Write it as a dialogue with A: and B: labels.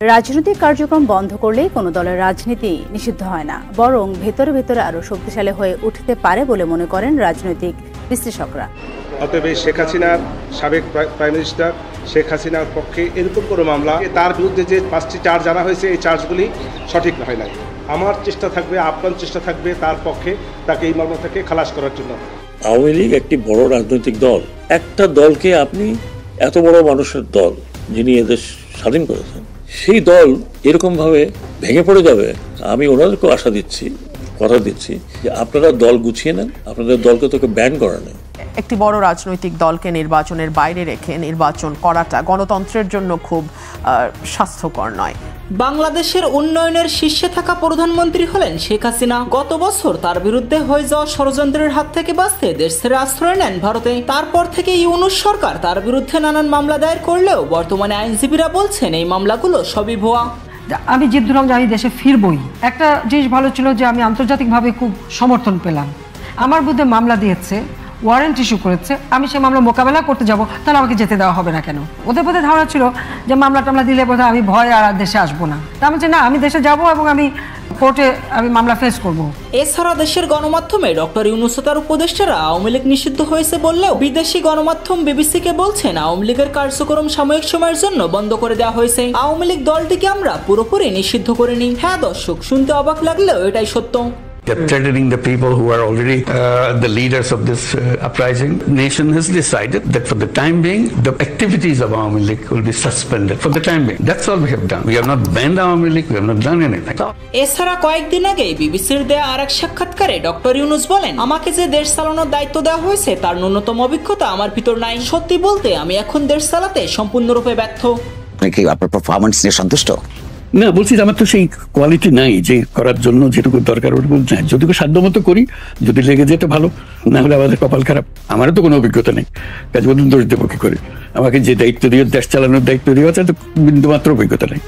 A: রাজনৈতিক কার্যক্রম বন্ধ করলেই কোনো দলের রাজনীতি নিষিদ্ধ হয় না, বরং ভেতরে ভেতরে আরও শক্তিশালী হয়ে উঠতে পারে বলে মনে করেন রাজনৈতিক বিশ্লেষকরা।
B: অতএব শেখ হাসিনার সাবেক প্রাইম মিনিস্টার শেখ হাসিনার পক্ষে এরকম কোনো মামলা, তার বিরুদ্ধে যে 5টি চার্জ আনা হয়েছে, এই চার্জগুলি সঠিক হয় নাই। আমার চেষ্টা থাকবে, আপ্রাণ চেষ্টা থাকবে তার পক্ষে, তাকে এই মামলা থেকে খালাস করার জন্য।
C: আওয়ামী লীগ একটি বড় রাজনৈতিক দল। একটা দলকে আপনি এত বড় মানুষের দল যিনি এদেশ স্বাধীন করেছেন, সেই দল এরকম ভাবে ভেঙে পড়ে যাবে, আমি ওনাদেরকেও আশা দিচ্ছি, কথা দিচ্ছি যে আপনারা দল গুছিয়ে নেন, আপনাদের দলকে তোকে ব্যান করা নেই।
D: একটি বড় রাজনৈতিক দলকে নির্বাচনের বাইরে রেখে নির্বাচন করাটা গণতন্ত্রের জন্য খুব স্বাস্থ্যকর নয়।
E: বাংলাদেশের উন্নয়নের শীর্ষে থাকা প্রধানমন্ত্রী হলেন শেখ হাসিনা। গত বছর তার বিরুদ্ধে হয়ে যাওয়া ষড়যন্ত্রের হাত থেকে বাঁচতে দেশ ছেড়ে আশ্রয় নেন ভারতে। তারপর থেকে ইউনূস সরকার তার বিরুদ্ধে নানান মামলা দায়ের করলেও বর্তমানে আইনজীবীরা বলছেন এই মামলাগুলো সবই ভুয়া।
F: আমি জিদ ধরলাম যে আমি দেশে ফিরবই। একটা জিনিস ভালো ছিল যে আমি আন্তর্জাতিকভাবে খুব সমর্থন পেলাম। আমার বিরুদ্ধে মামলা দিয়েছে, ওয়ারেন্ট ইস্যু করেছে, আমি সেই মামলা মোকাবেলা করতে যাব, তাহলে আমাকে যেতে দেওয়া হবে না কেন? ওদের বোধহয় ধারণা ছিল যে মামলা টামলা দিলে বোধহয় আমি ভয় আর দেশে আসবো না। তা আমি না, আমি দেশে যাব এবং আমি কোর্টে আমি মামলা ফেস করব।
E: এছাড়া দেশের গণমাধ্যমে ডক্টর ইউনূস ও তার উপদেষ্টারা আওয়ামী লীগ নিষিদ্ধ হয়েছে বললেও বিদেশি গণমাধ্যম বিবিসিকে বলছেন আওয়ামী লীগের কার্যক্রম সাময়িক সময়ের জন্য বন্ধ করে দেওয়া হয়েছে। আওয়ামী লীগ দলটিকে আমরা পুরোপুরি নিষিদ্ধ করিনি। হ্যাঁ দর্শক, শুনতে অবাক লাগলেও এটাই সত্য।
G: They're threatening the people who are already the leaders of this uprising. Nation has decided that for the time being, the activities of Awami League will be suspended for the time being. That's all we have done. We have not banned Awami League. We have not done anything.
E: এছাড়া কয়েকদিন আগে বিবিসির দেয়া আরেক সাক্ষাৎকারে doctor Yunus বলেন, আমাকে যে দেশ চালানোর দায়িত্ব দেওয়া হয়েছে তার ন্যূনতম অভিজ্ঞতা আমার ভিতর নাই। সত্যি বলতে আমি এখন দেশ চালাতে সম্পূর্ণরূপে ব্যর্থ।
H: আপনি কি আপনার পারফরম্যান্স নিয়ে সন্তুষ্ট?
G: না, বলছি আমার তো সেই কোয়ালিটি নাই যে করার জন্য যেটুকু দরকার ওটুকু নাই। যদিও সাধ্যমতো করি, যদি লেগে যেতে ভালো, না হলে আমাদের কপাল খারাপ। আমারও তো কোনো অভিজ্ঞতা নেই, কাজ বলুন দোষ দেবো কি করে? আমাকে যে দায়িত্ব দিয়ে দেশ চালানোর দায়িত্ব দেওয়া আছে, তো বিন্দুমাত্র অভিজ্ঞতা নেই।